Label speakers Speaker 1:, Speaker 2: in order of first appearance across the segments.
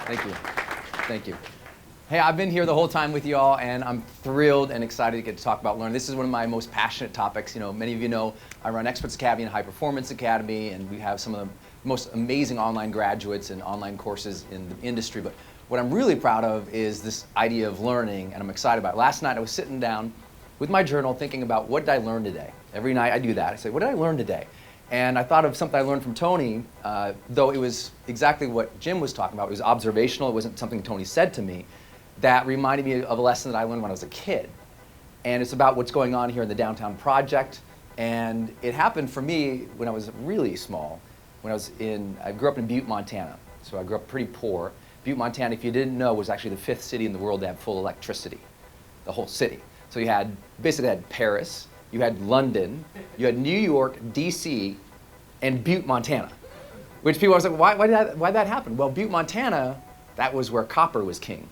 Speaker 1: Thank you. Thank you. Hey, I've been here the whole time with you all, and I'm thrilled and excited to get to talk about learning. This is one of my most passionate topics. You know, many of you know I run Experts Academy and High Performance Academy, and we have some of the most amazing online graduates and online courses in the industry. But what I'm really proud of is this idea of learning, and I'm excited about it. Last night I was sitting down with my journal thinking about what did I learn today. Every night I do that. I say, what did I learn today? And I thought of something I learned from Tony, though it was exactly what Jim was talking about. It was observational. It wasn't something Tony said to me. That reminded me of a lesson that I learned when I was a kid. And it's about what's going on here in the Downtown Project. And it happened for me when I was really small. I grew up in Butte, Montana. So I grew up pretty poor. Butte, Montana, if you didn't know, was actually the 5th city in the world to have full electricity. The whole city. So you basically had Paris, you had London, you had New York, DC, and Butte, Montana. Which people always like, why did that happen? Well, Butte, Montana, that was where copper was king.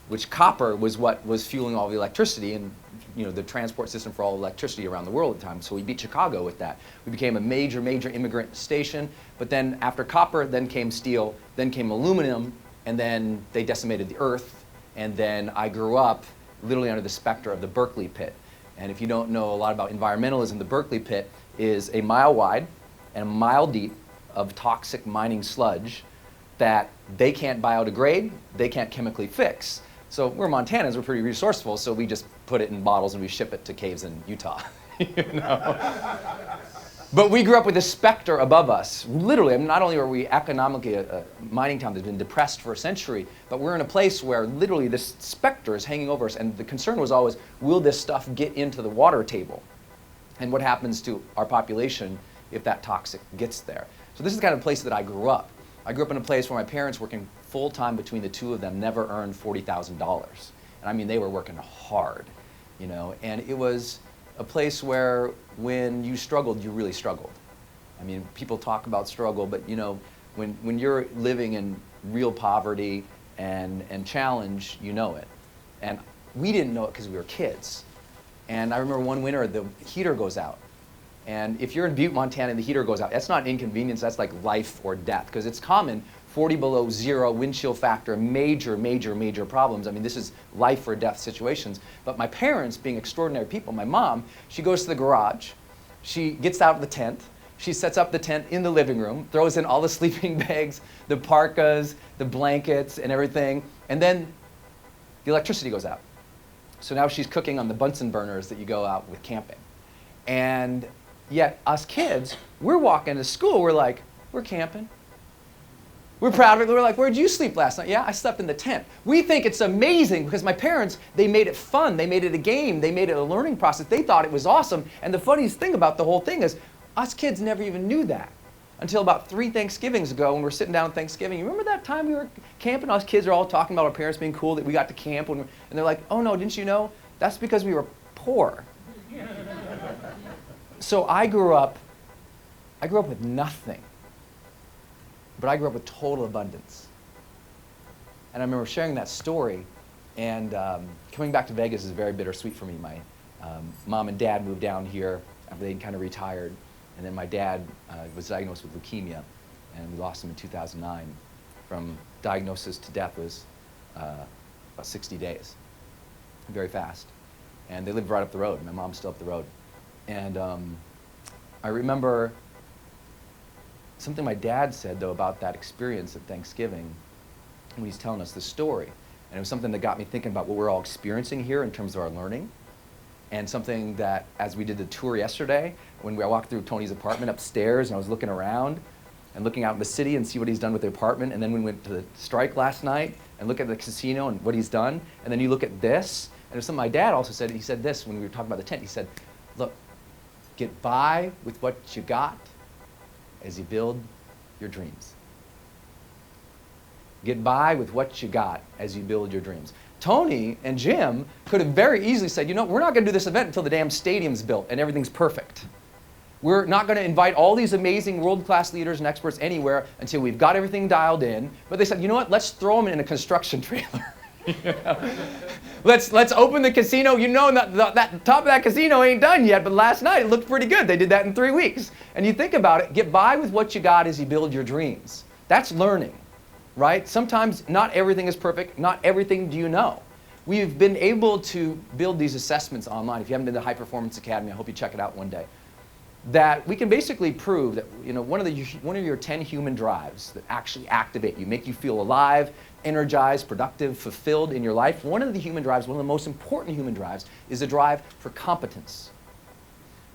Speaker 1: Which copper was what was fueling all the electricity and the transport system for all electricity around the world at the time. So we beat Chicago with that. We became a major immigrant station. But then after copper, then came steel, then came aluminum, and then they decimated the earth. And then I grew up literally under the specter of the Berkeley pit. And if you don't know a lot about environmentalism, the Berkeley pit is a mile wide and a mile deep of toxic mining sludge that they can't biodegrade, they can't chemically fix. So we're Montanans, we're pretty resourceful, so we just put it in bottles and we ship it to caves in Utah. But we grew up with this specter above us. Literally, I mean, not only are we economically a mining town that's been depressed for a century, but we're in a place where literally this specter is hanging over us, and the concern was always, will this stuff get into the water table? And what happens to our population if that toxic gets there? So this is the kind of place that I grew up. I grew up in a place where my parents, working full-time between the two of them, never earned $40,000. And I mean, they were working hard, and it was a place where when you struggled, you really struggled. I mean, people talk about struggle, but when you're living in real poverty and challenge, you know it. And we didn't know it because we were kids. And I remember one winter, the heater goes out. And if you're in Butte, Montana, and the heater goes out, that's not an inconvenience, that's like life or death, because it's common. 40 below zero, wind chill factor, major problems. I mean, this is life or death situations. But my parents, being extraordinary people, my mom, she goes to the garage, she gets out of the tent, she sets up the tent in the living room, throws in all the sleeping bags, the parkas, the blankets, and everything, and then the electricity goes out. So now she's cooking on the Bunsen burners that you go out with camping. And yet, us kids, we're walking to school, we're like, we're camping. We're proud of it. We're like, where'd you sleep last night? Yeah, I slept in the tent. We think it's amazing because my parents, they made it fun. They made it a game. They made it a learning process. They thought it was awesome. And the funniest thing about the whole thing is us kids never even knew that until about 3 Thanksgivings ago when we're sitting down at Thanksgiving. You remember that time we were camping? Us kids are all talking about our parents being cool, that we got to camp. And they're like, oh, no, didn't you know? That's because we were poor. So I grew up with nothing. But I grew up with total abundance. And I remember sharing that story, and coming back to Vegas is very bittersweet for me. My mom and dad moved down here after they'd kind of retired, and then my dad was diagnosed with leukemia, and we lost him in 2009. From diagnosis to death was about 60 days, very fast. And they lived right up the road. My mom's still up the road. And I remember something my dad said, though, about that experience at Thanksgiving when he's telling us the story. And it was something that got me thinking about what we're all experiencing here in terms of our learning. And something that, as we did the tour yesterday, when I walked through Tony's apartment upstairs and I was looking around and looking out in the city and see what he's done with the apartment, and then when we went to the strike last night and look at the casino and what he's done, and then you look at this, and there's something my dad also said. He said this when we were talking about the tent. He said, look, get by with what you got as you build your dreams. Get by with what you got as you build your dreams. Tony and Jim could have very easily said, we're not going to do this event until the damn stadium's built and everything's perfect. We're not going to invite all these amazing world-class leaders and experts anywhere until we've got everything dialed in. But they said, you know what, let's throw them in a construction trailer. Let's open the casino. That top of that casino ain't done yet, but last night it looked pretty good. They did that in 3 weeks. And you think about it, get by with what you got as you build your dreams. That's learning. right? Sometimes not everything is perfect, not everything do you know. We've been able to build these assessments online. If you haven't been to High Performance Academy, I hope you check it out one day. That we can basically prove that one of your 10 human drives that actually activate you, make you feel alive, energized, productive, fulfilled in your life. One of the human drives, one of the most important human drives, is the drive for competence.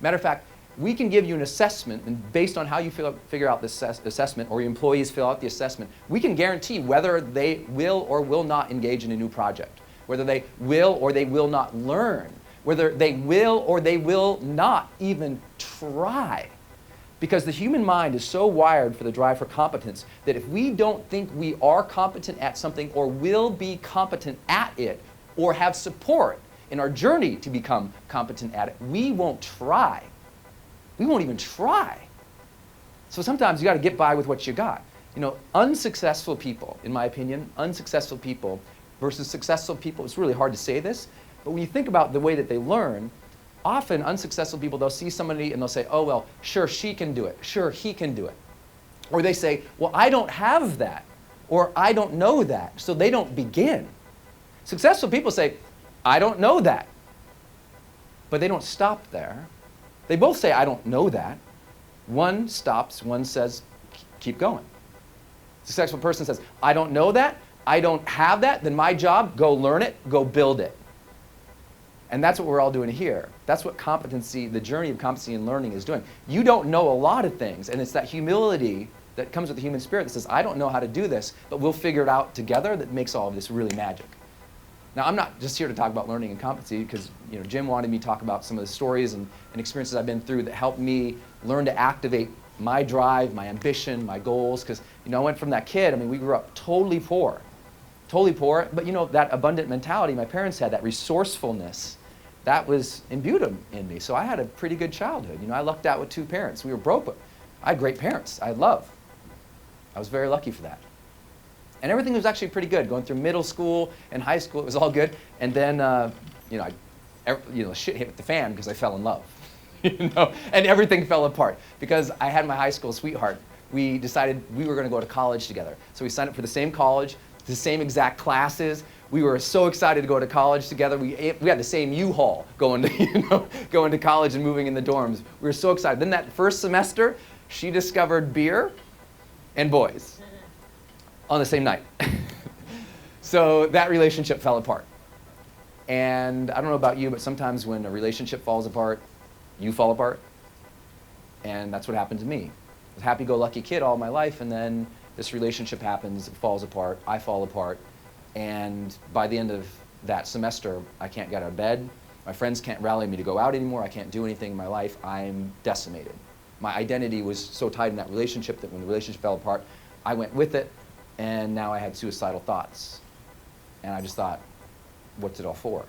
Speaker 1: Matter of fact, we can give you an assessment, and based on how you figure out this assessment, or your employees fill out the assessment, we can guarantee whether they will or will not engage in a new project, whether they will or they will not learn, whether they will or they will not even try. Because the human mind is so wired for the drive for competence that if we don't think we are competent at something or will be competent at it or have support in our journey to become competent at it, we won't try. We won't even try. So sometimes you got to get by with what you got. Unsuccessful people, in my opinion, unsuccessful people versus successful people, it's really hard to say this, but when you think about the way that they learn, often unsuccessful people, they'll see somebody and they'll say, oh, well, sure, she can do it. Sure, he can do it. Or they say, well, I don't have that, or I don't know that, so they don't begin. Successful people say, I don't know that, but they don't stop there. They both say, I don't know that. One stops, one says, keep going. Successful person says, I don't know that, I don't have that, then my job, go learn it, go build it. And that's what we're all doing here. That's what competency, the journey of competency and learning is doing. You don't know a lot of things, and it's that humility that comes with the human spirit that says, I don't know how to do this, but we'll figure it out together that makes all of this really magic. Now, I'm not just here to talk about learning and competency because Jim wanted me to talk about some of the stories and experiences I've been through that helped me learn to activate my drive, my ambition, my goals. Because I went from that kid, we grew up totally poor, but that abundant mentality my parents had, that resourcefulness, that was imbued in me. So I had a pretty good childhood. I lucked out with 2 parents. We were broke, but I had great parents I had love. I was very lucky for that. And everything was actually pretty good. Going through middle school and high school, it was all good. And then, shit hit the fan because I fell in love. And everything fell apart because I had my high school sweetheart. We decided we were going to go to college together. So we signed up for the same college, the same exact classes. We were so excited to go to college together. We had the same U-Haul going to college and moving in the dorms. We were so excited. Then that first semester, she discovered beer and boys on the same night. So that relationship fell apart. And I don't know about you, but sometimes when a relationship falls apart, you fall apart. And that's what happened to me. I was a happy-go-lucky kid all my life, and then this relationship happens, it falls apart, I fall apart, and by the end of that semester, I can't get out of bed. My friends can't rally me to go out anymore. I can't do anything in my life. I'm decimated. My identity was so tied in that relationship that when the relationship fell apart, I went with it, and now I had suicidal thoughts. And I just thought, what's it all for?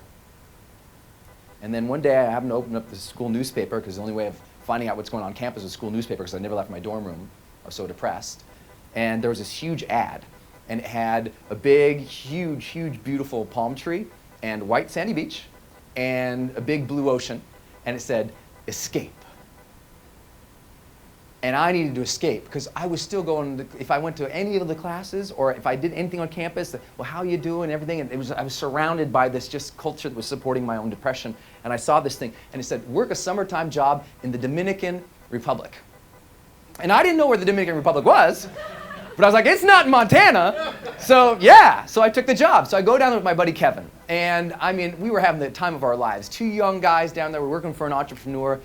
Speaker 1: And then one day I happened to open up the school newspaper, because the only way of finding out what's going on campus was school newspaper, because I never left my dorm room. I was so depressed. And there was this huge ad, and it had a big, huge, huge, beautiful palm tree and white sandy beach and a big blue ocean, and it said, escape. And I needed to escape because I was still going, if I went to any of the classes or if I did anything on campus, well, how you doing and everything, and I was surrounded by this just culture that was supporting my own depression. And I saw this thing, and it said, work a summertime job in the Dominican Republic. And I didn't know where the Dominican Republic was, but I was like, it's not in Montana. So yeah, so I took the job. So I go down there with my buddy Kevin. And we were having the time of our lives. 2 young guys down there, we're working for an entrepreneur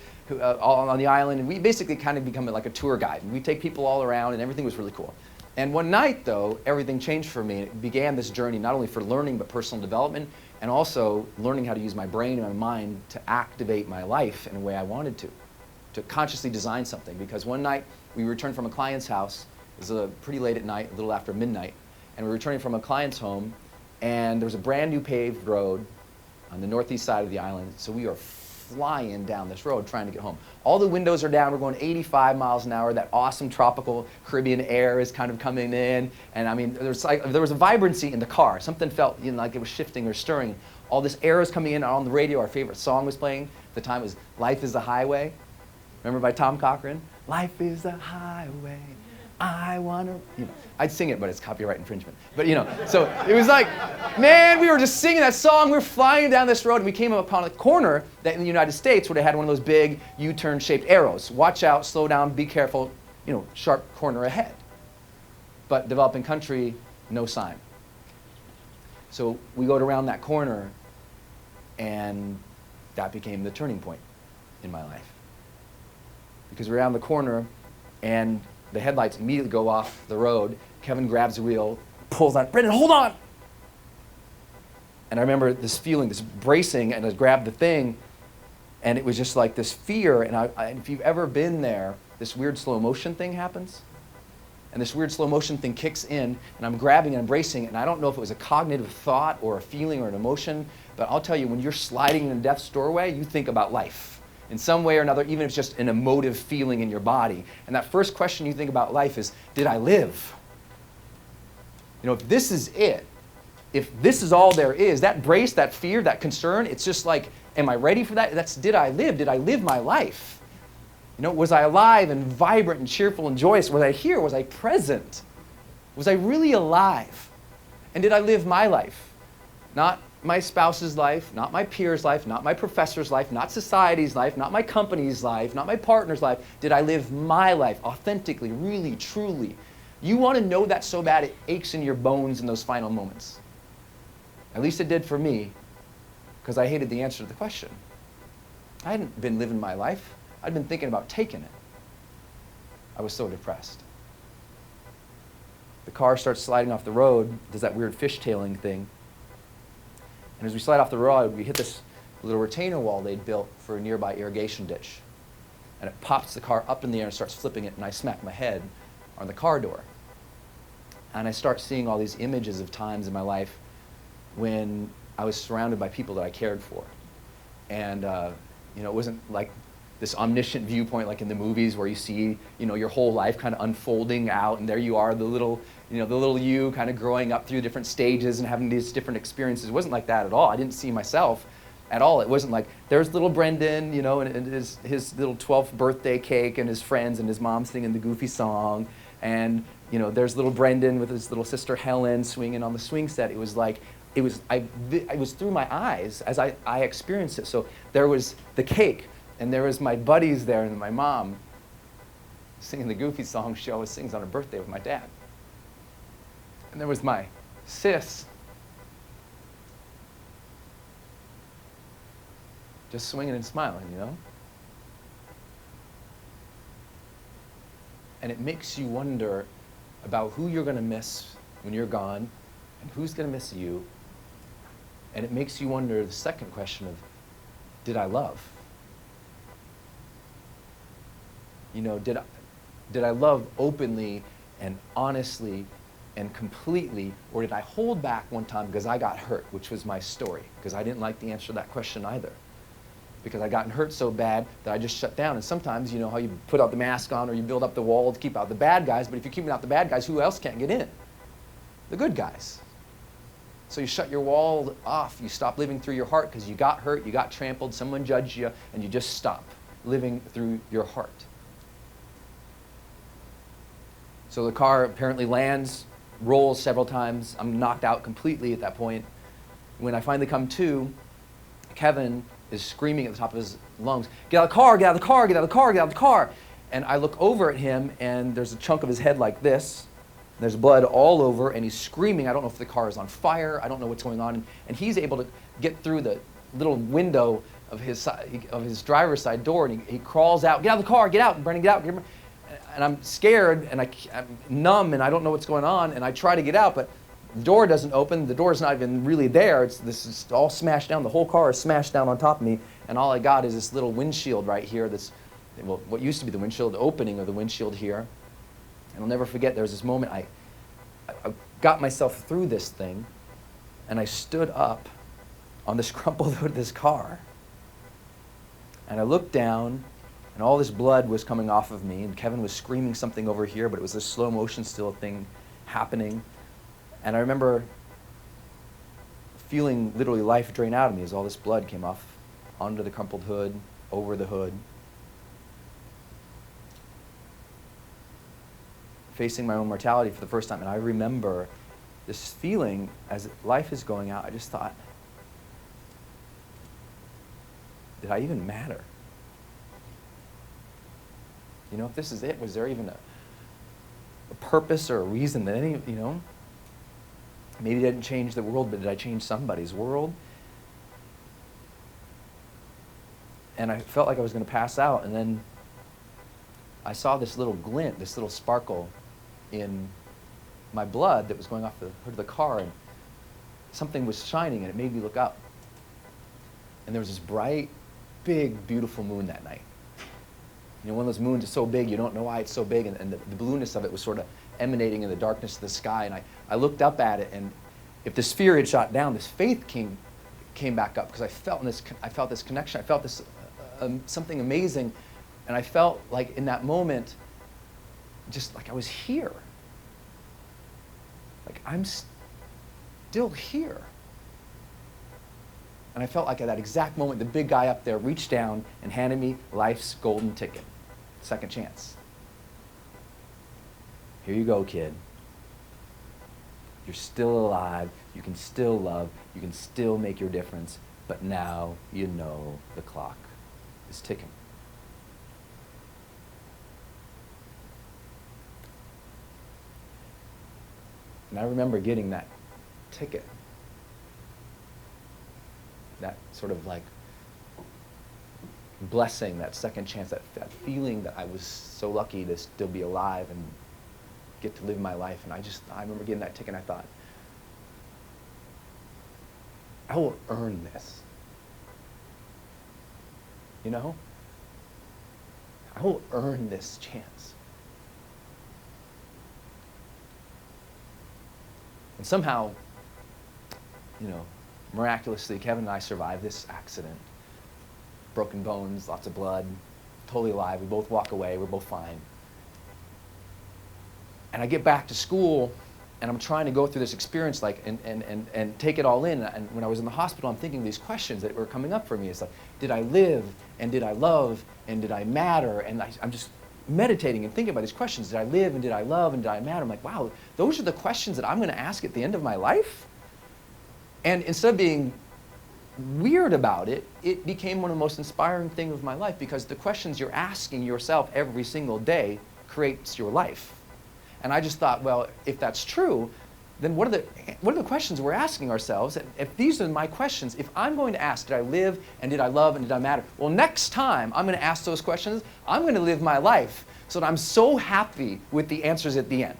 Speaker 1: all on the island, and we basically kind of become like a tour guide. And we take people all around, and everything was really cool. And one night, though, everything changed for me. It began this journey not only for learning, but personal development, and also learning how to use my brain and my mind to activate my life in a way I wanted to consciously design something. Because one night, we returned from a client's house. It was pretty late at night, a little after midnight, and we were returning from a client's home, and there was a brand new paved road on the northeast side of the island, so we are flying down this road trying to get home. All the windows are down, we're going 85 miles an hour, that awesome tropical Caribbean air is kind of coming in, and there was a vibrancy in the car. Something felt like it was shifting or stirring. All this air was coming in. On the radio, our favorite song was playing. At the time it was Life is a Highway. Remember by Tom Cochrane? Life is a highway, I want to, I'd sing it, but it's copyright infringement. But, so it was like, man, we were just singing that song. We were flying down this road, and we came upon a corner that in the United States where they had one of those big U-turn shaped arrows. Watch out, slow down, be careful, sharp corner ahead. But developing country, no sign. So we go around that corner, and that became the turning point in my life. Because we're around the corner, and the headlights immediately go off the road. Kevin grabs the wheel, pulls on, Brendon, hold on! And I remember this feeling, this bracing, and I grabbed the thing, and it was just like this fear, and if you've ever been there, this weird slow motion thing happens. And this weird slow motion thing kicks in, and I'm grabbing and I'm bracing, and I don't know if it was a cognitive thought or a feeling or an emotion, but I'll tell you, when you're sliding in death's doorway, you think about life in some way or another, even if it's just an emotive feeling in your body. And that first question you think about life is, did I live? If this is it, if this is all there is, that brace, that fear, that concern, it's just like, am I ready for that? That's, did I live? Did I live my life? Was I alive and vibrant and cheerful and joyous? Was I here? Was I present? Was I really alive? And did I live my life? Not my spouse's life, not my peer's life, not my professor's life, not society's life, not my company's life, not my partner's life. Did I live my life authentically, really, truly? You want to know that so bad it aches in your bones in those final moments. At least it did for me, because I hated the answer to the question. I hadn't been living my life. I'd been thinking about taking it. I was so depressed. The car starts sliding off the road, does that weird fishtailing thing. And as we slide off the road, we hit this little retainer wall they'd built for a nearby irrigation ditch. And it pops the car up in the air and starts flipping it, and I smack my head on the car door. And I start seeing all these images of times in my life when I was surrounded by people that I cared for. And it wasn't like this omniscient viewpoint like in the movies where you see, your whole life kind of unfolding out, and there you are, the little you kind of growing up through different stages and having these different experiences. It wasn't like that at all. I didn't see myself at all. It wasn't like, there's little Brendon, and his little 12th birthday cake and his friends and his mom singing the goofy song, and, there's little Brendon with his little sister Helen swinging on the swing set. It was like, it was through my eyes as I experienced it. So there was the cake, and there was my buddies there, and my mom singing the goofy song she always sings on her birthday with my dad. And there was my sis just swinging and smiling, And it makes you wonder about who you're going to miss when you're gone, and who's going to miss you. And it makes you wonder the second question of, did I love? Did I love openly and honestly and completely, or did I hold back one time because I got hurt, which was my story, because I didn't like the answer to that question either. Because I gotten hurt so bad that I just shut down. And sometimes, how you put out the mask on or you build up the wall to keep out the bad guys, but if you're keeping out the bad guys, who else can't get in? The good guys. So you shut your wall off. You stop living through your heart because you got hurt, you got trampled, someone judged you, and you just stop living through your heart. So the car apparently lands, rolls several times. I'm knocked out completely at that point. When I finally come to, Kevin is screaming at the top of his lungs, "Get out of the car, get out of the car, get out of the car, get out of the car." And I look over at him, and there's a chunk of his head like this. There's blood all over, and he's screaming. I don't know if the car is on fire. I don't know what's going on. And he's able to get through the little window of his driver's side door, and he crawls out, "Get out of the car, get out, Brendon, get out." And I'm scared, and I'm numb, and I don't know what's going on, and I try to get out, but the door doesn't open. The door's not even really there. This is all smashed down. The whole car is smashed down on top of me, and all I got is this little windshield right here that's, what used to be the windshield, the opening of the windshield here. And I'll never forget, there was this moment I got myself through this thing, and I stood up on this crumpled hood of this car, and I looked down, and all this blood was coming off of me, and Kevin was screaming something over here, but it was this slow motion still thing happening. And I remember feeling literally life drain out of me as all this blood came off onto the crumpled hood, over the hood. facing my own mortality for the first time. And I remember this feeling as life is going out. I just thought, did I even matter? You know, if this is it, was there even a purpose or a reason that any, you know, maybe I didn't change the world, but did I change somebody's world? And I felt like I was going to pass out, and then I saw this little glint, this little sparkle in my blood that was going off the hood of the car, and something was shining, and it made me look up. And there was this bright, big, beautiful moon that night. You know, one of those moons is so big, you don't know why it's so big, and the blueness of it was sort of emanating in the darkness of the sky, and I looked up at it, and if the sphere had shot down, this faith came back up, because I felt this connection, I felt this something amazing, and I felt like in that moment, just like I was here. Like I'm still here. And I felt like at that exact moment, the big guy up there reached down and handed me life's golden ticket, second chance. Here you go, kid. You're still alive, you can still love, you can still make your difference, but now you know the clock is ticking. And I remember getting that ticket. That sort of like blessing, that second chance, that feeling that I was so lucky to still be alive and get to live my life. And I remember getting that ticket and I thought, I will earn this. You know? I will earn this chance. And somehow, you know, miraculously, Kevin and I survived this accident. Broken bones, lots of blood, totally alive. We both walk away, we're both fine. And I get back to school, and I'm trying to go through this experience and take it all in. And when I was in the hospital, I'm thinking these questions that were coming up for me. It's like, did I live, and did I love, and did I matter? And I'm just meditating and thinking about these questions. Did I live, and did I love, and did I matter? I'm like, wow, those are the questions that I'm going to ask at the end of my life? And instead of being weird about it, it became one of the most inspiring things of my life, because the questions you're asking yourself every single day creates your life. And I just thought, well, if that's true, then what are the questions we're asking ourselves? And if these are my questions, if I'm going to ask, did I live, and did I love, and did I matter? Well, next time I'm going to ask those questions, I'm going to live my life so that I'm so happy with the answers at the end.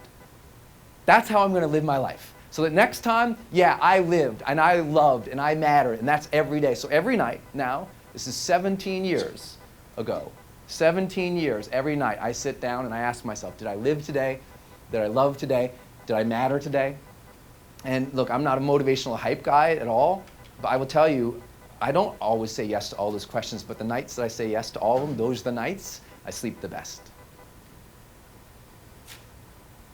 Speaker 1: That's how I'm going to live my life. So that next time, yeah, I lived, and I loved, and I mattered, and that's every day. So every night now, this is 17 years ago, 17 years, every night I sit down and I ask myself, did I live today? Did I love today? Did I matter today? And look, I'm not a motivational hype guy at all, but I will tell you, I don't always say yes to all those questions, but the nights that I say yes to all of them, those are the nights I sleep the best.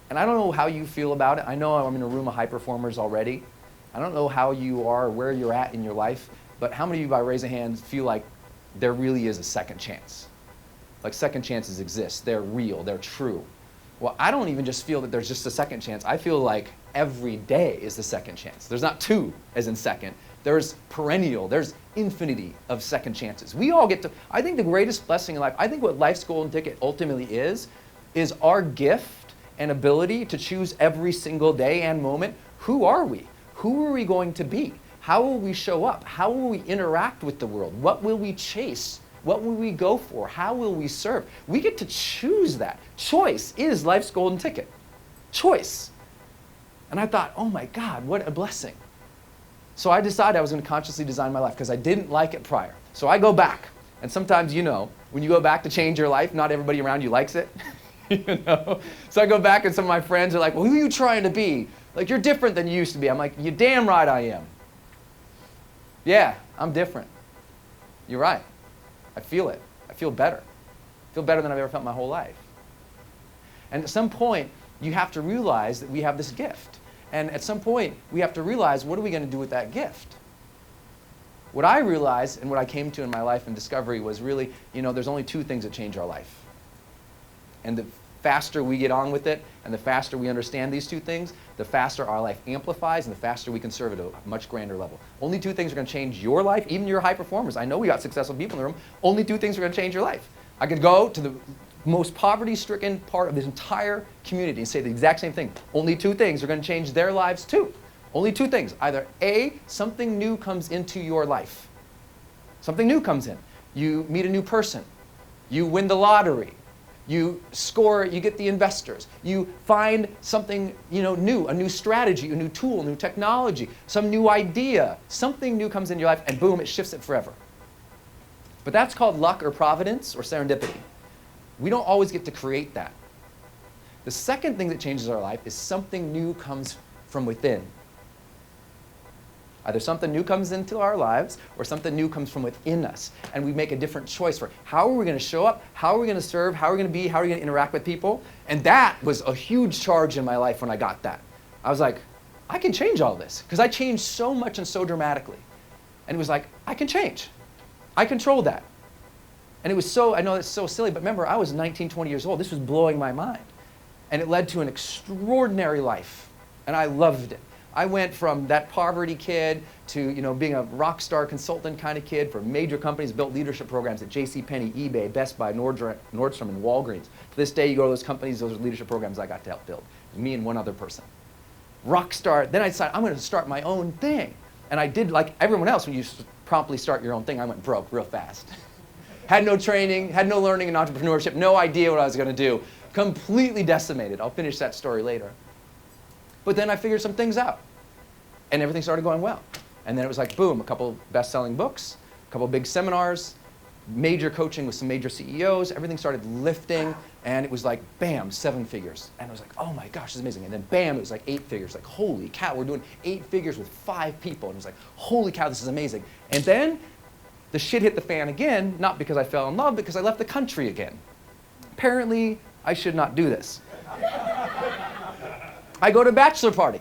Speaker 1: And I don't know how you feel about it. I know I'm in a room of high performers already. I don't know how you are or where you're at in your life, but how many of you, by raise of hands, feel like there really is a second chance? Like second chances exist. They're real. They're true. Well, I don't even just feel that there's just a second chance. I feel like every day is the second chance. There's not two as in second. There's perennial. There's infinity of second chances. We all get to, I think the greatest blessing in life, I think what life's golden ticket ultimately is our gift and ability to choose every single day and moment. Who are we? Who are we going to be? How will we show up? How will we interact with the world? What will we chase? What will we go for? How will we serve? We get to choose that. Choice is life's golden ticket. Choice. And I thought, oh my God, what a blessing. So I decided I was going to consciously design my life because I didn't like it prior. So I go back. And sometimes, you know, when you go back to change your life, not everybody around you likes it. You know? So I go back and some of my friends are like, well, who are you trying to be? Like, you're different than you used to be. I'm like, you're damn right I am. Yeah, I'm different. You're right. I feel it. I feel better. I feel better than I've ever felt my whole life. And at some point, you have to realize that we have this gift. And at some point, we have to realize, what are we going to do with that gift? What I realized and what I came to in my life and discovery was really, you know, there's only two things that change our life. And the faster we get on with it, and the faster we understand these two things, the faster our life amplifies, and the faster we can serve at a much grander level. Only two things are going to change your life, even your high performers. I know we got successful people in the room. Only two things are going to change your life. I could go to the most poverty-stricken part of this entire community and say the exact same thing. Only two things are going to change their lives too. Only two things. Either A, something new comes into your life. Something new comes in. You meet a new person. You win the lottery. You score, you get the investors. You find something new, a new strategy, a new tool, new technology, some new idea. Something new comes into your life, and boom, it shifts it forever. But that's called luck or providence or serendipity. We don't always get to create that. The second thing that changes our life is something new comes from within. Either something new comes into our lives or something new comes from within us. And we make a different choice for how are we going to show up, how are we going to serve, how are we going to be, how are we going to interact with people. And that was a huge charge in my life when I got that. I was like, I can change all this. Because I changed so much and so dramatically. And it was like, I can change. I control that. And it was so, I know it's so silly, but remember, I was 19, 20 years old. This was blowing my mind. And it led to an extraordinary life. And I loved it. I went from that poverty kid to being a rock star consultant kind of kid for major companies, built leadership programs at JCPenney, eBay, Best Buy, Nordstrom, and Walgreens. To this day, you go to those companies, those are leadership programs I got to help build. Me and one other person. Rock star. Then I decided I'm going to start my own thing. And I did like everyone else. When you promptly start your own thing, I went broke real fast. Had no training, had no learning in entrepreneurship, no idea what I was going to do. Completely decimated. I'll finish that story later. But then I figured some things out. And everything started going well. And then it was like, boom, a couple best-selling books, a couple big seminars, major coaching with some major CEOs. Everything started lifting. And it was like, bam, 7 figures. And I was like, oh my gosh, this is amazing. And then bam, it was like 8 figures. Like, holy cow, we're doing 8 figures with 5 people. And it was like, holy cow, this is amazing. And then the shit hit the fan again, not because I fell in love, because I left the country again. Apparently, I should not do this. I go to a bachelor party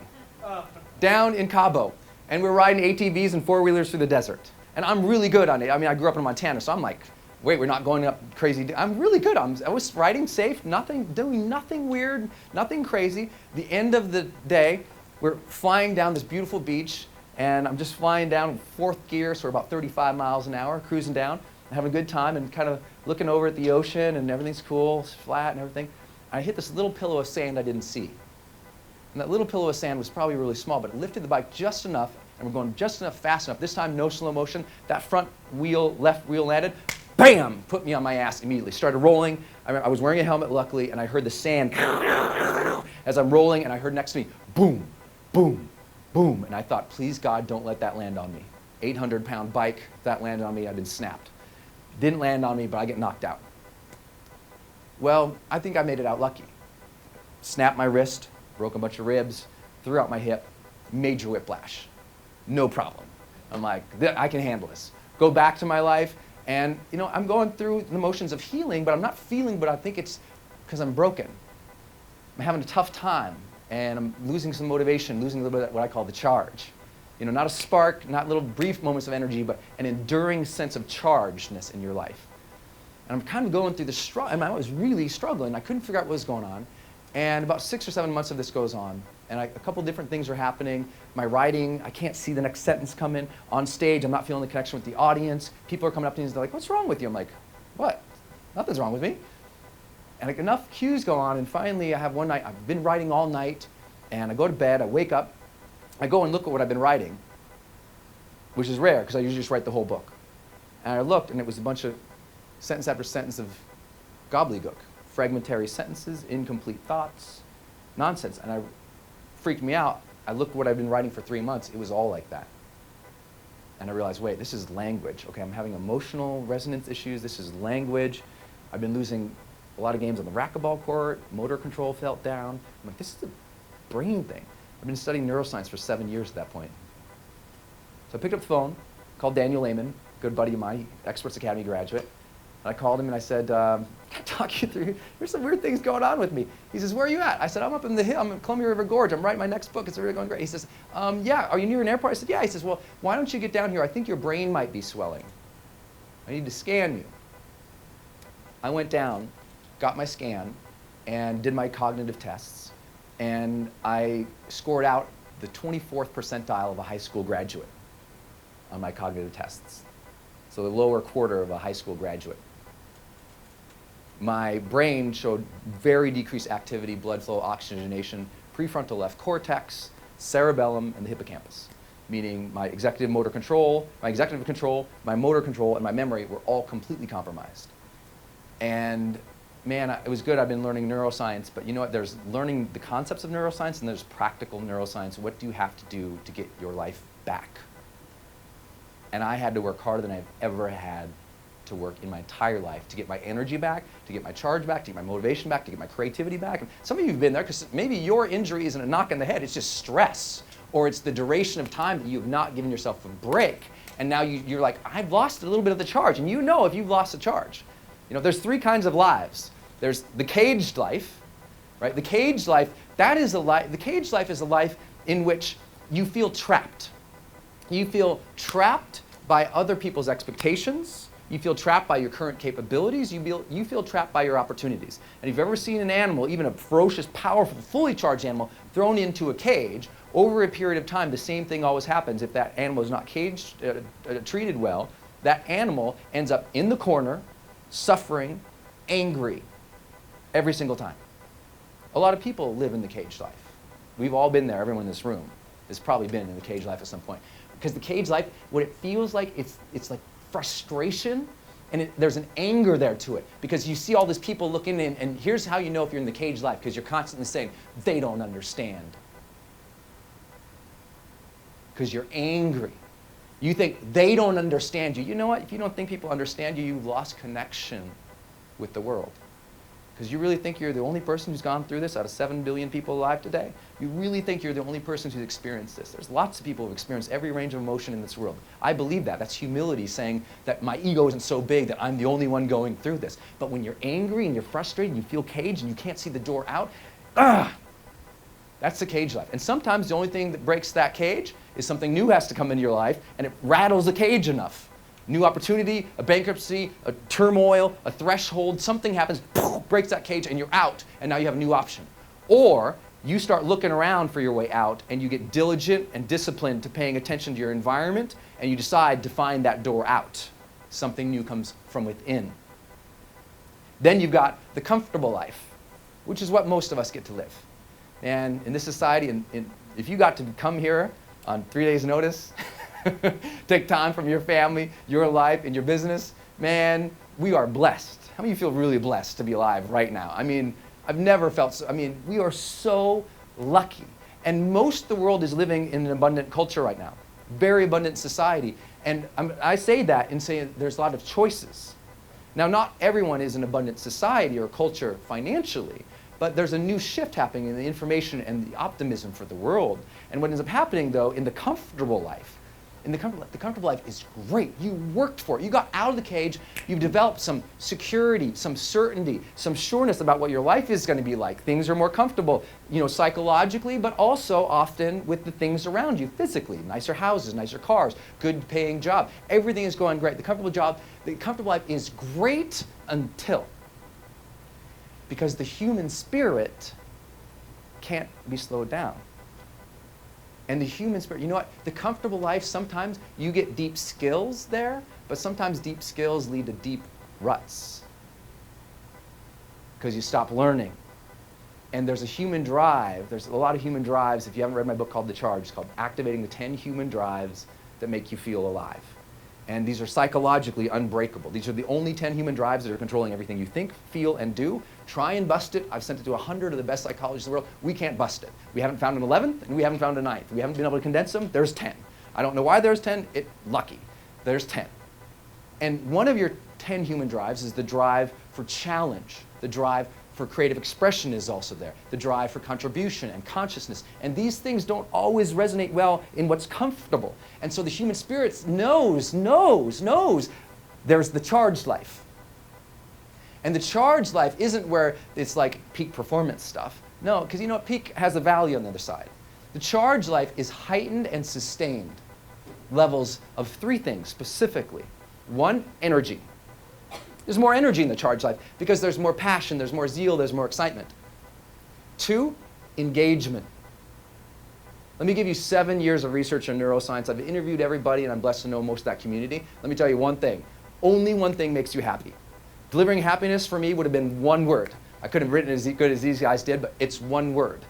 Speaker 1: down in Cabo, and we're riding ATVs and 4-wheelers through the desert. And I'm really good on it. I mean, I grew up in Montana, so I'm like, wait, we're not going up crazy. I'm really good. I was riding safe, doing nothing weird, nothing crazy. The end of the day, we're flying down this beautiful beach, and I'm just flying down in 4th gear, so we're about 35 miles an hour, cruising down, having a good time, and kind of looking over at the ocean, and everything's cool, it's flat and everything. And I hit this little pillow of sand I didn't see. And that little pillow of sand was probably really small, but it lifted the bike just enough, and we're going just enough, fast enough. This time, no slow motion. That front wheel, left wheel landed, bam, put me on my ass immediately. Started rolling. I was wearing a helmet, luckily, and I heard the sand as I'm rolling, and I heard next to me, boom, boom, boom. And I thought, please, God, don't let that land on me. 800-pound bike, if that landed on me, I'd been snapped. Didn't land on me, but I get knocked out. Well, I think I made it out lucky. Snapped my wrist, broke a bunch of ribs, threw out my hip, major whiplash. No problem. I'm like, I can handle this. Go back to my life, and I'm going through the motions of healing, but I'm not feeling, but I think it's because I'm broken. I'm having a tough time, and I'm losing some motivation, losing a little bit of what I call the charge. Not a spark, not little brief moments of energy, but an enduring sense of chargedness in your life. And I'm kind of going through the struggle, and I was really struggling. I couldn't figure out what was going on. And about 6 or 7 months of this goes on, and a couple different things are happening. My writing, I can't see the next sentence come in. On stage, I'm not feeling the connection with the audience. People are coming up to me and they're like, what's wrong with you? I'm like, what? Nothing's wrong with me. And enough cues go on, and finally I have one night, I've been writing all night, and I go to bed, I wake up, I go and look at what I've been writing, which is rare, because I usually just write the whole book. And I looked, and it was a bunch of sentence after sentence of gobbledygook. Fragmentary sentences, incomplete thoughts, nonsense. And it freaked me out. I looked at what I've been writing for 3 months. It was all like that. And I realized, wait, this is language. Okay, I'm having emotional resonance issues. This is language. I've been losing a lot of games on the racquetball court. Motor control felt down. I'm like, this is a brain thing. I've been studying neuroscience for 7 years at that point. So I picked up the phone, called Daniel Lehman, good buddy of mine, Experts Academy graduate. And I called him and I said, can I talk you through, there's some weird things going on with me. He says, where are you at? I said, I'm up in the hill, I'm in Columbia River Gorge, I'm writing my next book, it's really going great. He says, yeah, are you near an airport? I said, yeah. He says, well, why don't you get down here? I think your brain might be swelling. I need to scan you. I went down, got my scan, and did my cognitive tests, and I scored out the 24th percentile of a high school graduate on my cognitive tests. So the lower quarter of a high school graduate. My brain showed very decreased activity, blood flow, oxygenation, prefrontal left cortex, cerebellum, and the hippocampus, meaning my executive control, my motor control, and my memory were all completely compromised. And man, it was good. I've been learning neuroscience, but you know what? There's learning the concepts of neuroscience, and there's practical neuroscience. What do you have to do to get your life back? And I had to work harder than I've ever had to work in my entire life to get my energy back, to get my charge back, to get my motivation back, to get my creativity back. And some of you have been there because maybe your injury isn't a knock in the head, it's just stress, or it's the duration of time that you've not given yourself a break. And now you're like, I've lost a little bit of the charge. And you know if you've lost the charge. You know, there's three kinds of lives. There's the caged life, right? The caged life, the caged life is a life in which you feel trapped. You feel trapped by other people's expectations. You feel trapped by your current capabilities. You feel trapped by your opportunities. And if you've ever seen an animal, even a ferocious, powerful, fully charged animal, thrown into a cage, over a period of time, the same thing always happens. If that animal is not caged, treated well, that animal ends up in the corner, suffering, angry, every single time. A lot of people live in the caged life. We've all been there. Everyone in this room has probably been in the caged life at some point. Because the caged life, what it feels like, it's like frustration, and there's an anger there to it. Because you see all these people looking in, and here's how you know if you're in the caged life, because you're constantly saying, they don't understand. Because you're angry. You think they don't understand you. You know what? If you don't think people understand you, you've lost connection with the world. Because you really think you're the only person who's gone through this out of 7 billion people alive today? You really think you're the only person who's experienced this? There's lots of people who've experienced every range of emotion in this world. I believe that. That's humility, saying that my ego isn't so big that I'm the only one going through this. But when you're angry and you're frustrated and you feel caged and you can't see the door out, that's the cage life. And sometimes the only thing that breaks that cage is something new has to come into your life, and it rattles the cage enough. New opportunity, a bankruptcy, a turmoil, a threshold, something happens, breaks that cage, and you're out, and now you have a new option. Or you start looking around for your way out, and you get diligent and disciplined to paying attention to your environment, and you decide to find that door out. Something new comes from within. Then you've got the comfortable life, which is what most of us get to live. And in this society, if you got to come here on 3 days' notice, take time from your family, your life, and your business, man, we are blessed. How many of you feel really blessed to be alive right now? I mean, I've never felt so, we are so lucky. And most of the world is living in an abundant culture right now, very abundant society. And I say that in saying there's a lot of choices. Now, not everyone is an abundant society or culture financially, but there's a new shift happening in the information and the optimism for the world. And what ends up happening, though, in the comfortable life, the comfortable life is great. You worked for it. You got out of the cage. You've developed some security, some certainty, some sureness about what your life is going to be like. Things are more comfortable, psychologically, but also often with the things around you physically. Nicer houses, nicer cars, good paying job. Everything is going great. The comfortable life is great until, because the human spirit can't be slowed down. And the human spirit, you know what? The comfortable life, sometimes you get deep skills there, but sometimes deep skills lead to deep ruts. Because you stop learning. And there's a human drive. There's a lot of human drives. If you haven't read my book called The Charge, it's called Activating the 10 Human Drives That Make You Feel Alive. And these are psychologically unbreakable. These are the only 10 human drives that are controlling everything you think, feel, and do. Try and bust it. I've sent it to 100 of the best psychologists in the world. We can't bust it. We haven't found an 11th, and we haven't found a 9th. We haven't been able to condense them. There's 10. I don't know why there's 10. Lucky. There's 10. And one of your 10 human drives is the drive for challenge. The drive for creative expression is also there. The drive for contribution and consciousness. And these things don't always resonate well in what's comfortable. And so the human spirit knows. There's the charged life. And the charged life isn't where it's like peak performance stuff. No, because you know what? Peak has a value on the other side. The charged life is heightened and sustained levels of 3 things specifically. 1, energy. There's more energy in the charged life because there's more passion, there's more zeal, there's more excitement. 2, engagement. Let me give you 7 years of research in neuroscience. I've interviewed everybody, and I'm blessed to know most of that community. Let me tell you one thing. Only one thing makes you happy. Delivering happiness for me would have been one word. I couldn't have written it as good as these guys did, but it's one word.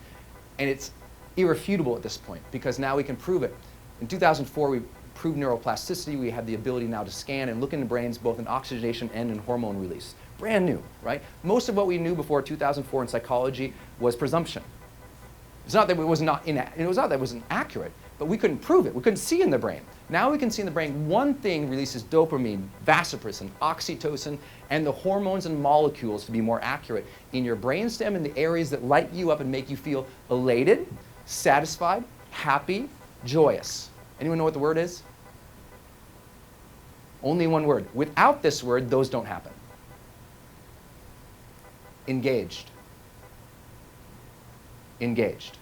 Speaker 1: And it's irrefutable at this point, because now we can prove it. In 2004, we proved neuroplasticity. We had the ability now to scan and look into brains both in oxidation and in hormone release. Brand new, right? Most of what we knew before 2004 in psychology was presumption. It's not that it was not that it wasn't accurate, but we couldn't prove it. We couldn't see in the brain. Now we can see in the brain one thing releases dopamine, vasopressin, oxytocin, and the hormones and molecules to be more accurate in your brainstem in the areas that light you up and make you feel elated, satisfied, happy, joyous. Anyone know what the word is? Only one word. Without this word, those don't happen. Engaged. Engaged.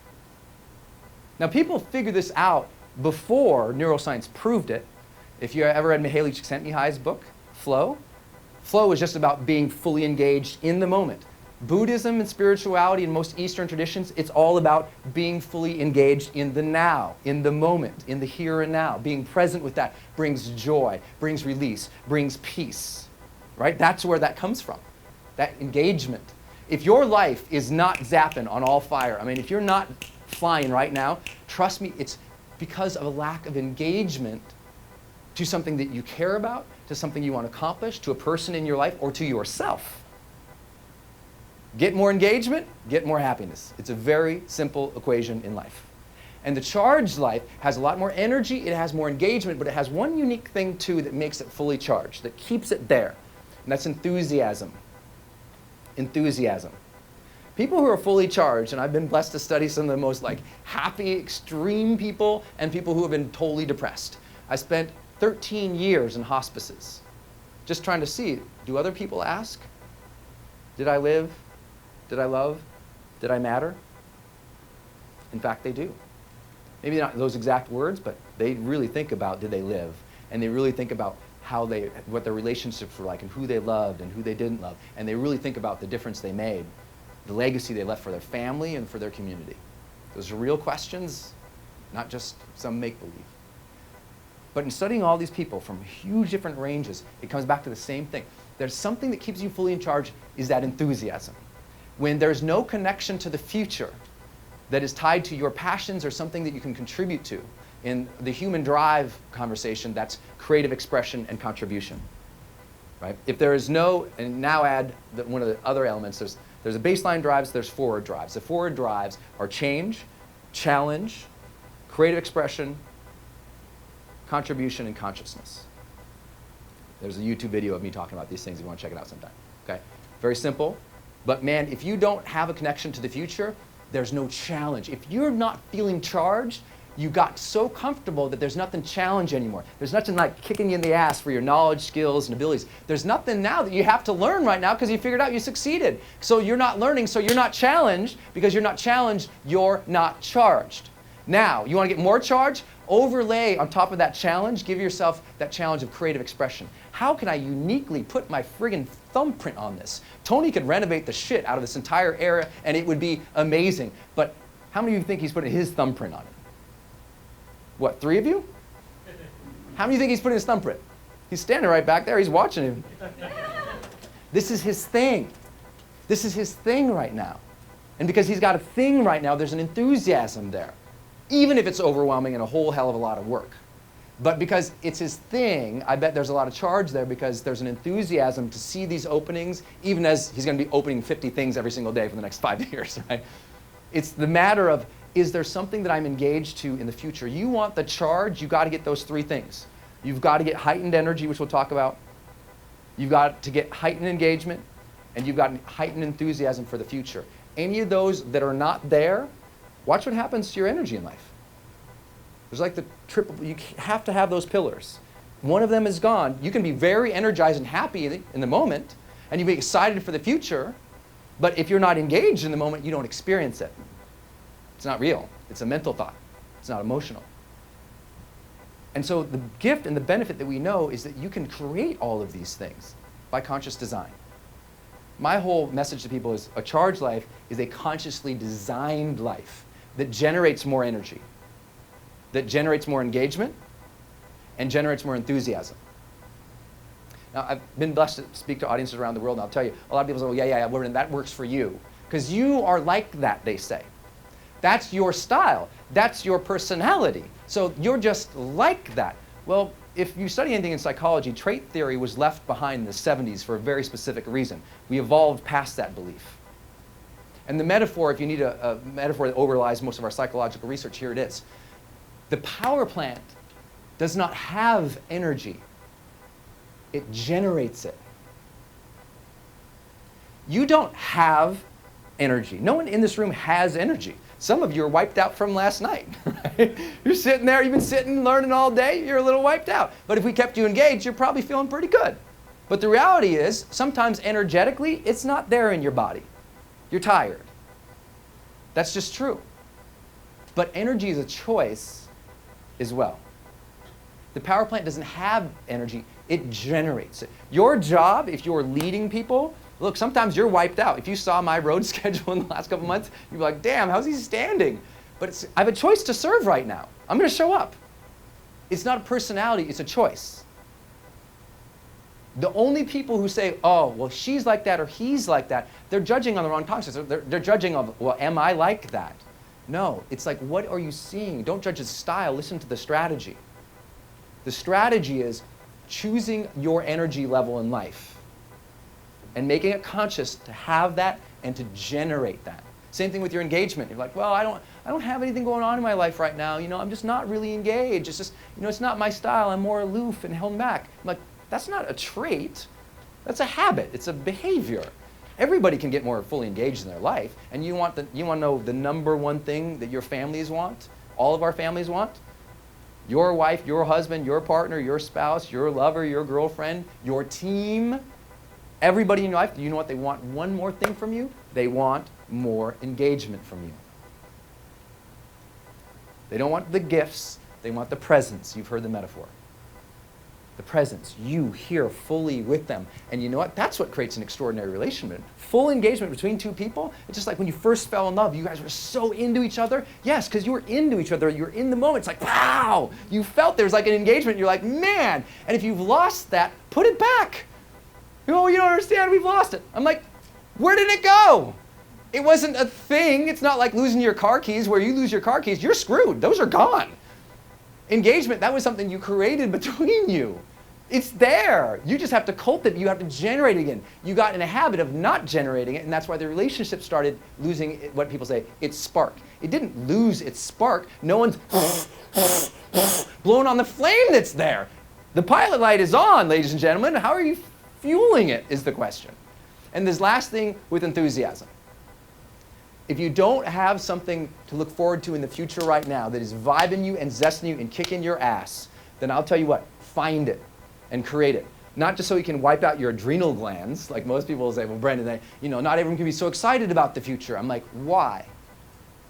Speaker 1: Now, people figured this out before neuroscience proved it. If you ever read Mihaly Csikszentmihalyi's book, Flow, Flow is just about being fully engaged in the moment. Buddhism and spirituality and most Eastern traditions, it's all about being fully engaged in the now, in the moment, in the here and now. Being present with that brings joy, brings release, brings peace, right? That's where that comes from, that engagement. If your life is not zapping on all fire, I mean, if you're not flying right now, trust me, it's because of a lack of engagement to something that you care about, to something you want to accomplish, to a person in your life, or to yourself. Get more engagement, get more happiness. It's a very simple equation in life. And the charged life has a lot more energy, it has more engagement, but it has one unique thing too that makes it fully charged, that keeps it there. And that's enthusiasm. Enthusiasm. People who are fully charged, and I've been blessed to study some of the most happy, extreme people and people who have been totally depressed. I spent 13 years in hospices just trying to see, do other people ask? Did I live? Did I love? Did I matter? In fact, they do. Maybe not those exact words, but they really think about did they live, and they really think about what their relationships were like and who they loved and who they didn't love, and they really think about the difference they made, the legacy they left for their family and for their community. Those are real questions, not just some make-believe. But in studying all these people from huge different ranges, it comes back to the same thing. There's something that keeps you fully in charge, is that enthusiasm. When there's no connection to the future that is tied to your passions or something that you can contribute to, in the human drive conversation, that's creative expression and contribution. Right? If there is no, and now add one of the other elements, there's a baseline drives, there's forward drives. The forward drives are change, challenge, creative expression, contribution, and consciousness. There's a YouTube video of me talking about these things if you want to check it out sometime. Okay? Very simple. But man, if you don't have a connection to the future, there's no challenge. If you're not feeling charged, you got so comfortable that there's nothing challenge anymore. There's nothing like kicking you in the ass for your knowledge, skills, and abilities. There's nothing now that you have to learn right now because you figured out you succeeded. So you're not learning, so you're not challenged. Because you're not challenged, you're not charged. Now, you want to get more charged? Overlay on top of that challenge, give yourself that challenge of creative expression. How can I uniquely put my friggin' thumbprint on this? Tony could renovate the shit out of this entire area and it would be amazing. But how many of you think he's putting his thumbprint on it? What, 3 of you? How many of you think he's putting his thumbprint? He's standing right back there, he's watching him. This is his thing. This is his thing right now. And because he's got a thing right now, there's an enthusiasm there. Even if it's overwhelming and a whole hell of a lot of work. But because it's his thing, I bet there's a lot of charge there because there's an enthusiasm to see these openings, even as he's going to be opening 50 things every single day for the next 5 years, right? It's the matter of, is there something that I'm engaged to in the future? You want the charge, you got to get those 3 things. You've got to get heightened energy, which we'll talk about. You've got to get heightened engagement, and you've got heightened enthusiasm for the future. Any of those that are not there, watch what happens to your energy in life. There's like the triple, you have to have those pillars. One of them is gone. You can be very energized and happy in the moment, and you can be excited for the future, but if you're not engaged in the moment, you don't experience it. It's not real. It's a mental thought. It's not emotional. And so the gift and the benefit that we know is that you can create all of these things. by conscious design. My whole message to people is a charged life is a consciously designed life that generates more energy, that generates more engagement, and generates more enthusiasm. Now, I've been blessed to speak to audiences around the world, and I'll tell you, a lot of people say, well, yeah, that works for you. Because you are like that, they say. That's your style. That's your personality. So you're just like that. Well, if you study anything in psychology, trait theory was left behind in the 70s for a very specific reason. We evolved past that belief. And the metaphor, if you need a metaphor that overlies most of our psychological research, here it is. The power plant does not have energy. It generates it. You don't have energy. No one in this room has energy. Some of you are wiped out from last night. Right? You're sitting there, you've been sitting, learning all day, you're a little wiped out. But if we kept you engaged, you're probably feeling pretty good. But the reality is, sometimes energetically, it's not there in your body. You're tired. That's just true. But energy is a choice as well. The power plant doesn't have energy, it generates it. Your job, if you're leading people, look, sometimes you're wiped out. If you saw my road schedule in the last couple months, you'd be like, damn, how's he standing? But I have a choice to serve right now. I'm going to show up. It's not a personality, it's a choice. The only people who say, oh, well, she's like that or he's like that, they're judging on the wrong context. They're judging of, well, am I like that? No, it's like, what are you seeing? Don't judge his style, listen to the strategy. The strategy is choosing your energy level in life and making it conscious to have that and to generate that. Same thing with your engagement. You're like, well, I don't have anything going on in my life right now. You know, I'm just not really engaged. It's just, you know, it's not my style. I'm more aloof and held back. I'm like, that's not a trait. That's a habit. It's a behavior. Everybody can get more fully engaged in their life. And you want to know the number one thing that your families want, all of our families want? Your wife, your husband, your partner, your spouse, your lover, your girlfriend, your team, everybody in your life, do you know what they want? One more thing from you? They want more engagement from you. They don't want the gifts, they want the presence. You've heard the metaphor. The presence, you here fully with them. And you know what? That's what creates an extraordinary relationship. Full engagement between two people. It's just like when you first fell in love, you guys were so into each other. Yes, because you were into each other. You were in the moment. It's like, wow! You felt there's like an engagement. You're like, man! And if you've lost that, put it back. Oh, you don't understand. We've lost it. I'm like, where did it go? It wasn't a thing. It's not like losing your car keys. Where you lose your car keys, you're screwed. Those are gone. Engagement, that was something you created between you. It's there. You just have to cultivate. You have to generate it again. You got in a habit of not generating it, and that's why the relationship started losing what people say, its spark. It didn't lose its spark. No one's blowing on the flame that's there. The pilot light is on, ladies and gentlemen. How are you fueling it is the question. And this last thing with enthusiasm. If you don't have something to look forward to in the future right now that is vibing you and zesting you and kicking your ass, then I'll tell you what, find it and create it. Not just so you can wipe out your adrenal glands, like most people will say, well, Brendon, not everyone can be so excited about the future. I'm like, why?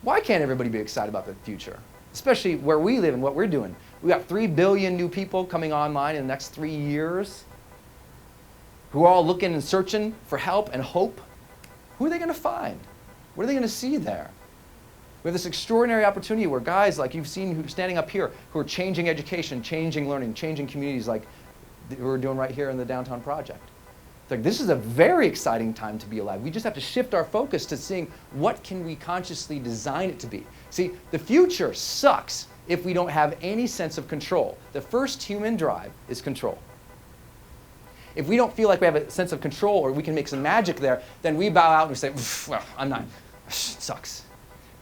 Speaker 1: Why can't everybody be excited about the future? Especially where we live and what we're doing. We got 3 billion new people coming online in the next 3 years who are all looking and searching for help and hope. Who are they going to find? What are they going to see there? We have this extraordinary opportunity where guys like you've seen who are standing up here who are changing education, changing learning, changing communities like we're doing right here in the Downtown Project. It's like, this is a very exciting time to be alive. We just have to shift our focus to seeing what can we consciously design it to be. See, the future sucks if we don't have any sense of control. The first human drive is control. If we don't feel like we have a sense of control or we can make some magic there, then we bow out and we say, well, I'm not, it sucks.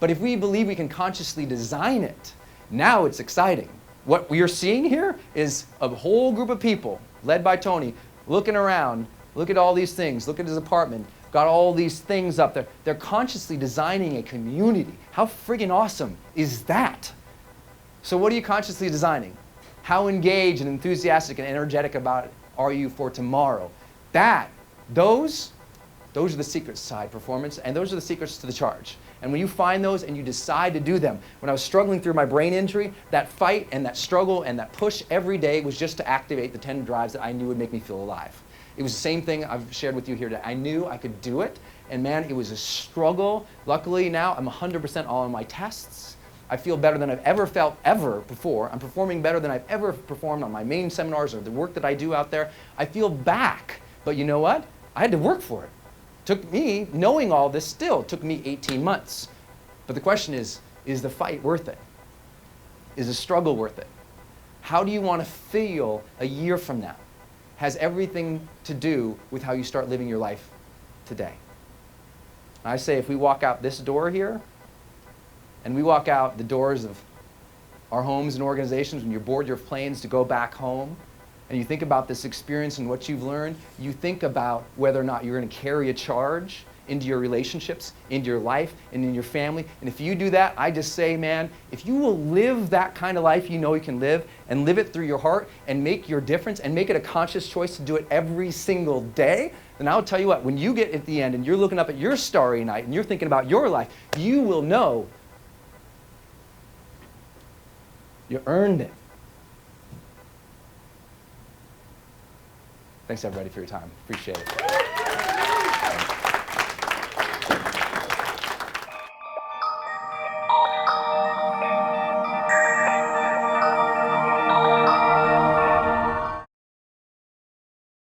Speaker 1: But if we believe we can consciously design it, now it's exciting. What we are seeing here is a whole group of people, led by Tony, looking around, look at all these things, look at his apartment, got all these things up there. They're consciously designing a community. How friggin' awesome is that? So what are you consciously designing? How engaged and enthusiastic and energetic about it are you for tomorrow? Those are the secrets to high performance, and those are the secrets to the charge. And when you find those and you decide to do them, when I was struggling through my brain injury, that fight and that struggle and that push every day was just to activate the 10 drives that I knew would make me feel alive. It was the same thing I've shared with you here today. I knew I could do it, and man, it was a struggle. Luckily now, I'm 100% all on my tests. I feel better than I've ever felt ever before. I'm performing better than I've ever performed on my main seminars or the work that I do out there. I feel back, but you know what? I had to work for it. Took me, knowing all this still, took me 18 months. But the question is the fight worth it? Is the struggle worth it? How do you want to feel a year from now? Has everything to do with how you start living your life today. I say if we walk out this door here, and we walk out the doors of our homes and organizations, when you're board your planes to go back home, and you think about this experience and what you've learned, you think about whether or not you're going to carry a charge into your relationships, into your life, and in your family. And if you do that, I just say, man, if you will live that kind of life you know you can live, and live it through your heart, and make your difference, and make it a conscious choice to do it every single day, then I'll tell you what, when you get at the end and you're looking up at your starry night and you're thinking about your life, you will know you earned it. Thanks everybody for your time. Appreciate it.